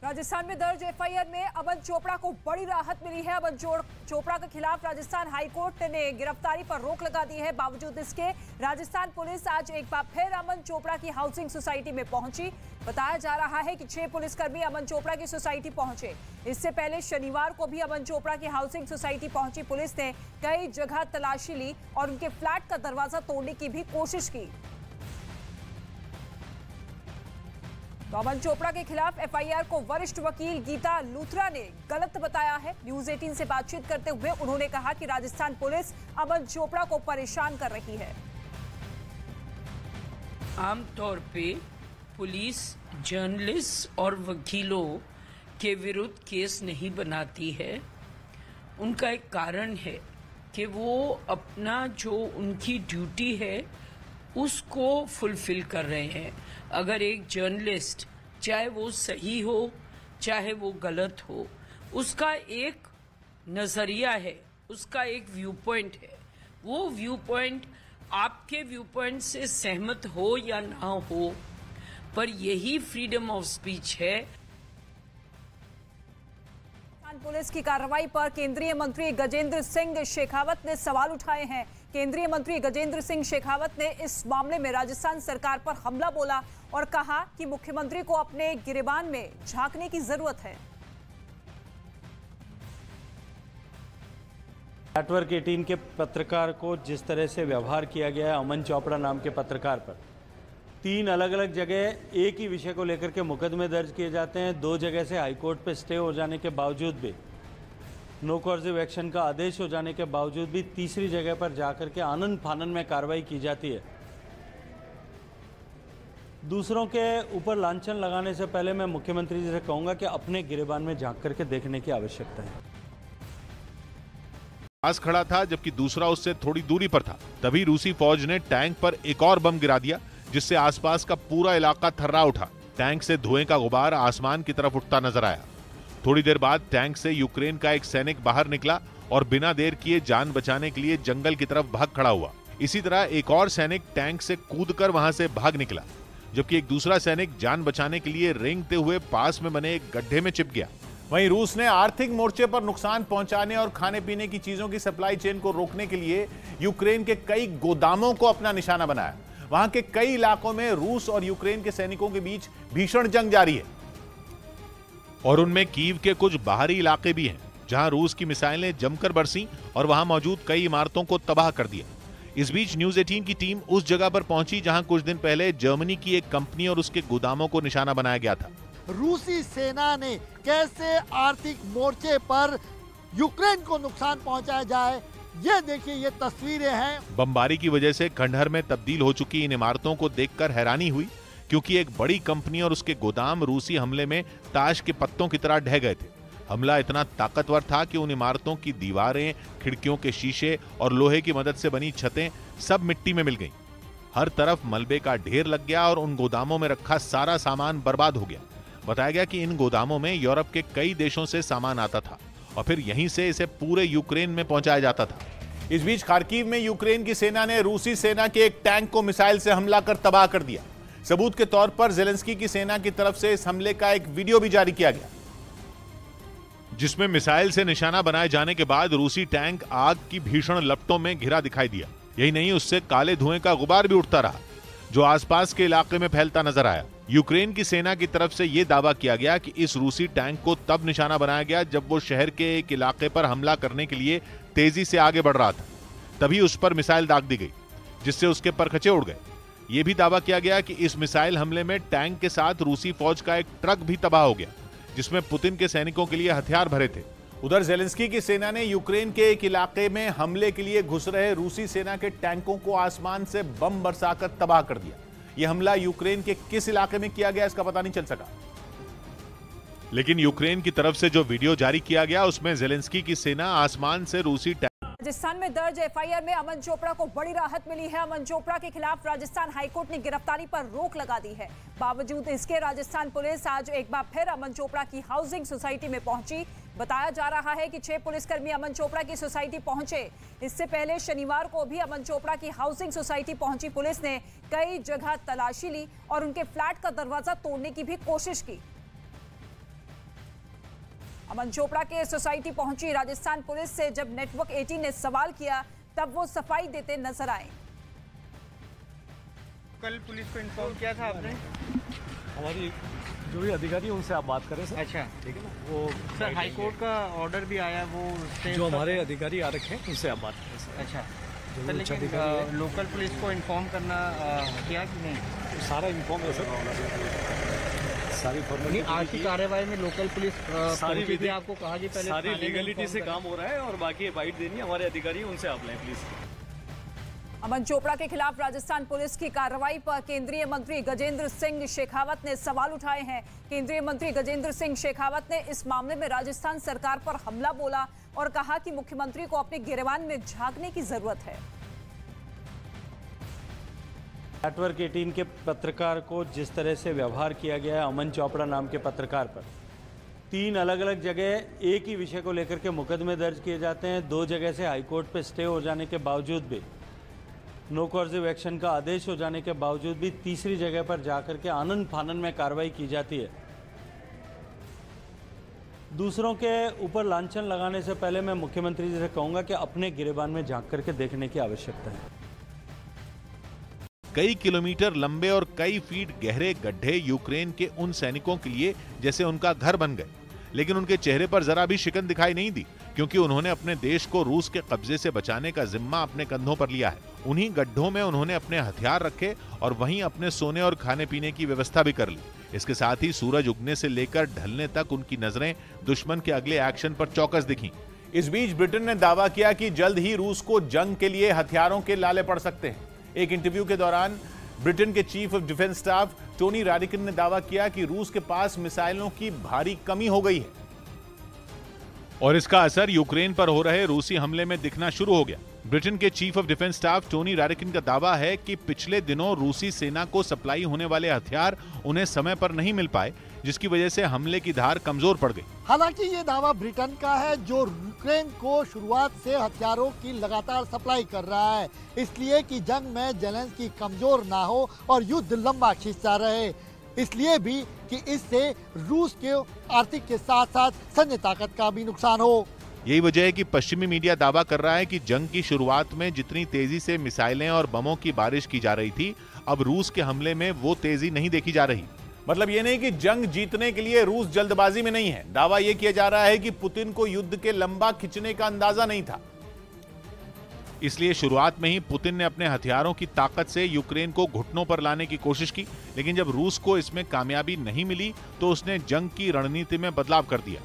राजस्थान में दर्ज एफआईआर में अमन चोपड़ा को बड़ी राहत मिली है। अमन चोपड़ा के खिलाफ राजस्थान हाईकोर्ट ने गिरफ्तारी पर रोक लगा दी है। बावजूद इसके राजस्थान पुलिस आज एक बार फिर अमन चोपड़ा की हाउसिंग सोसाइटी में पहुंची। बताया जा रहा है कि 6 पुलिसकर्मी अमन चोपड़ा की सोसाइटी पहुंचे। इससे पहले शनिवार को भी अमन चोपड़ा की हाउसिंग सोसाइटी पहुंची पुलिस ने कई जगह तलाशी ली और उनके फ्लैट का दरवाजा तोड़ने की भी कोशिश की। तो अमन चोपड़ा के खिलाफ एफआईआर को वरिष्ठ वकील गीता लूथरा ने गलत बताया है। न्यूज 18 से बातचीत करते हुए उन्होंने कहा कि राजस्थान पुलिस अमन चोपड़ा को परेशान कर रही है। आमतौर पे पुलिस जर्नलिस्ट और वकीलों के विरुद्ध केस नहीं बनाती है। उनका एक कारण है कि वो अपना जो उनकी ड्यूटी है उसको फुलफिल कर रहे हैं। अगर एक जर्नलिस्ट चाहे वो सही हो चाहे वो गलत हो, उसका एक नजरिया है, उसका एक व्यू पॉइंट है। वो व्यू पॉइंट आपके व्यू पॉइंट से सहमत हो या ना हो, पर यही फ्रीडम ऑफ स्पीच है। पुलिस की कार्रवाई पर केंद्रीय मंत्री गजेंद्र सिंह शेखावत ने सवाल उठाए हैं। केंद्रीय मंत्री गजेंद्र सिंह शेखावत ने इस मामले में राजस्थान सरकार पर हमला बोला और कहा कि मुख्यमंत्री को अपने गिरेबान में झांकने की जरूरत है। नेटवर्क 18 के पत्रकार को जिस तरह से व्यवहार किया गया है अमन चोपड़ा नाम के पत्रकार पर, 3 अलग अलग जगह एक ही विषय को लेकर के मुकदमे दर्ज किए जाते हैं। 2 जगह से हाईकोर्ट पे स्टे हो जाने के बावजूद भी, नो कॉर्सिव एक्शन का आदेश हो जाने के बावजूद भी तीसरी जगह पर जाकर के आनन फानन में कार्रवाई की जाती है। दूसरों के ऊपर लांछन लगाने से पहले मैं मुख्यमंत्री जी से कहूंगा कि अपने गिरेबान में झांक करके देखने की आवश्यकता है। पास खड़ा था जबकि दूसरा उससे थोड़ी दूरी पर था। तभी रूसी फौज ने टैंक पर एक और बम गिरा दिया, जिससे आसपास का पूरा इलाका थर्रा उठा। टैंक से धुएं का गुबार आसमान की तरफ उठता नजर आया। थोड़ी देर बाद टैंक से यूक्रेन का एक सैनिक बाहर निकला और बिना देर किए जान बचाने के लिए जंगल की तरफ भाग खड़ा हुआ। इसी तरह एक और सैनिक टैंक से कूदकर वहां से भाग निकला, जबकि एक दूसरा सैनिक जान बचाने के लिए रेंगते हुए पास में बने एक गड्ढे में चिप गया। वहीं रूस ने आर्थिक मोर्चे पर नुकसान पहुंचाने और खाने पीने की चीजों की सप्लाई चेन को रोकने के लिए यूक्रेन के कई गोदामों को अपना निशाना बनाया। वहां के कई इलाकों में रूस और यूक्रेन के सैनिकों के बीच भीषण जंग जारी है और उनमें कीव के कुछ बाहरी इलाके भी हैं, जहां रूस की मिसाइलें जमकर बरसीं और वहां मौजूद कई इमारतों को तबाह कर दिया। इस बीच न्यूज 18 की टीम उस जगह पर पहुंची जहां कुछ दिन पहले जर्मनी की एक कंपनी और उसके गोदामों को निशाना बनाया गया था। रूसी सेना ने कैसे आर्थिक मोर्चे पर यूक्रेन को नुकसान पहुंचाया जाए, ये देखिए, ये तस्वीरें हैं। बमबारी की वजह से खंडहर में तब्दील हो चुकी इन इमारतों को देखकर हैरानी हुई, क्योंकि एक बड़ी कंपनी और उसके गोदाम रूसी हमले में ताश के पत्तों की तरह ढह गए थे। हमला इतना ताकतवर था कि उन इमारतों की दीवारें, खिड़कियों के शीशे और लोहे की मदद से बनी छतें सब मिट्टी में मिल गईं। हर तरफ मलबे का ढेर लग गया और उन गोदामों में रखा सारा सामान बर्बाद हो गया। बताया गया कि इन गोदामों में यूरोप के कई देशों से सामान आता था और फिर यहीं से इसे पूरे यूक्रेन में पहुंचाया जाता था। इस बीच खार्किव में यूक्रेन की सेना ने रूसी सेना के एक टैंक को मिसाइल से हमला कर तबाह कर दिया। सबूत के तौर पर ज़ेलेंस्की की सेना की तरफ से इस हमले का एक वीडियो भी जारी किया गया, जिसमें मिसाइल से निशाना बनाए जाने के बाद रूसी टैंक आग की भीषण लपटों में घिरा दिखाई दिया। यही नहीं, उससे काले धुएं का गुबार भी उठता रहा, जो आसपास के इलाके में फैलता नजर आया। यूक्रेन की सेना की तरफ से यह दावा किया गया कि इस रूसी टैंक को तब निशाना बनाया गया जब वो शहर के एक इलाके पर हमला करने के लिए तेजी से आगे बढ़ रहा था। तभी उस पर मिसाइल दाग दी गई, जिससे उसके परखचे उड़ गए। यह भी दावा किया गया कि इस मिसाइल हमले में टैंक के साथ रूसी फौज का एक ट्रक भी तबाह हो गया, जिसमें पुतिन के सैनिकों के लिए हथियार भरे थे। उधर ज़ेलेंस्की की सेना ने यूक्रेन के एक इलाके में हमले के लिए घुस रहे रूसी सेना के टैंकों को आसमान से बम बरसाकर तबाह कर दिया। यह हमला यूक्रेन के किस इलाके में किया गया, इसका पता नहीं चल सका। लेकिन यूक्रेन की तरफ से जो वीडियो जारी किया गया, उसमें ज़ेलेंस्की की सेना आसमान से रूसी राजस्थान में दर्ज एफआईआर में अमन चोपड़ा को बड़ी राहत मिली है। अमन चोपड़ा के खिलाफ राजस्थान हाईकोर्ट ने गिरफ्तारी पर रोक लगा दी है। बावजूद इसके राजस्थान पुलिस आज एक बार फिर अमन चोपड़ा की हाउसिंग सोसाइटी में पहुंची। बताया जा रहा है कि 6 पुलिसकर्मी अमन चोपड़ा की सोसाइटी पहुंचे। इससे पहले शनिवार को भी अमन चोपड़ा की हाउसिंग सोसाइटी पहुंची पुलिस ने कई जगह तलाशी ली और उनके फ्लैट का दरवाजा तोड़ने की भी कोशिश की। अमन चोपड़ा के सोसाइटी पहुंची राजस्थान पुलिस से जब नेटवर्क 18 ने सवाल किया तब वो सफाई देते नजर आए। कल पुलिस को इन्फॉर्म किया था आपने? हमारी जो भी अधिकारी है उनसे आप बात करें सर। अच्छा, ठीक है ना। वो सर हाई कोर्ट का ऑर्डर भी आया, वो जो हमारे अधिकारी आ रखे हैं उनसे आप बात करें सर। अच्छा जो सर, भी लेकिन अधिकारी है, लोकल पुलिस को इन्फॉर्म करना किया कि नहीं? सारा इन्फॉर्म है सर, सारी फॉर्मेलिटी। आज की कार्रवाई में लोकल पुलिस सारी पहुंची थी, आपको कहा कि पहले सारी थाने में लीगलिटी इन्फॉर्म से करना। काम हो रहा है और बाकी बाइट देनी है हमारे अधिकारी हैं, उनसे आप लें प्लीज। अमन चोपड़ा के खिलाफ राजस्थान पुलिस की कार्रवाई पर केंद्रीय मंत्री गजेंद्र सिंह शेखावत ने सवाल उठाए हैं। केंद्रीय मंत्री गजेंद्र सिंह शेखावत ने इस मामले में राजस्थान सरकार पर हमला बोला और कहा कि मुख्यमंत्री को अपने गिरेबान में झांकने की जरूरत है। नेटवर्क 18 के पत्रकार को जिस तरह से व्यवहार किया गया है अमन चोपड़ा नाम के पत्रकार पर, 3 अलग अलग जगह एक ही विषय को लेकर के मुकदमे दर्ज किए जाते हैं। 2 जगह से हाईकोर्ट पे स्टे हो जाने के बावजूद भी, नो कॉर्सिव एक्शन का आदेश हो जाने के बावजूद भी तीसरी जगह पर जाकर के आनन फानन में कार्रवाई की जाती है। दूसरों के ऊपर लांछन लगाने से पहले मैं मुख्यमंत्री जी से कहूंगा कि अपने गिरेबान में झांक करके देखने की आवश्यकता है। कई किलोमीटर लंबे और कई फीट गहरे गड्ढे यूक्रेन के उन सैनिकों के लिए जैसे उनका घर बन गए, लेकिन उनके चेहरे पर जरा भी शिकन दिखाई नहीं दी, क्योंकि उन्होंने अपने देश को रूस के कब्जे से बचाने का जिम्मा अपने कंधों पर लिया है। उन्हीं गड्ढों में उन्होंने अपने हथियार रखे और वहीं अपने सोने और खाने पीने की व्यवस्था भी कर ली। इसके साथ ही सूरज उगने से लेकर ढलने तक उनकी नजरें दुश्मन के अगले एक्शन पर चौकस दिखीं। इस बीच ब्रिटेन ने दावा किया कि जल्द ही रूस को जंग के लिए हथियारों के लाले पड़ सकते हैं। एक इंटरव्यू के दौरान ब्रिटेन के chief of defence staff Tony Radakin ने दावा किया कि रूस के पास मिसाइलों की भारी कमी हो गई है और इसका असर यूक्रेन पर हो रहे रूसी हमले में दिखना शुरू हो गया। ब्रिटेन के chief of defence staff Tony Radakin का दावा है कि पिछले दिनों रूसी सेना को सप्लाई होने वाले हथियार उन्हें समय पर नहीं मिल पाए, जिसकी वजह से हमले की धार कमजोर पड़ गई। हालांकि ये दावा ब्रिटेन का है, जो यूक्रेन को शुरुआत से हथियारों की लगातार सप्लाई कर रहा है, इसलिए कि जंग में जेलेंस्की कमजोर ना हो और युद्ध लंबा खिंचता रहे, इसलिए भी कि इससे रूस के आर्थिक के साथ साथ सैन्य ताकत का भी नुकसान हो। यही वजह है कि पश्चिमी मीडिया दावा कर रहा है कि जंग की शुरुआत में जितनी तेजी से मिसाइलें और बमों की बारिश की जा रही थी, अब रूस के हमले में वो तेजी नहीं देखी जा रही। मतलब ये नहीं कि जंग जीतने के लिए रूस जल्दबाजी में नहीं है। दावा यह किया जा रहा है कि पुतिन को युद्ध के लंबा खिंचने का अंदाजा नहीं था, इसलिए शुरुआत में ही पुतिन ने अपने हथियारों की ताकत से यूक्रेन को घुटनों पर लाने की कोशिश की, लेकिन जब रूस को इसमें कामयाबी नहीं मिली तो उसने जंग की रणनीति में बदलाव कर दिया।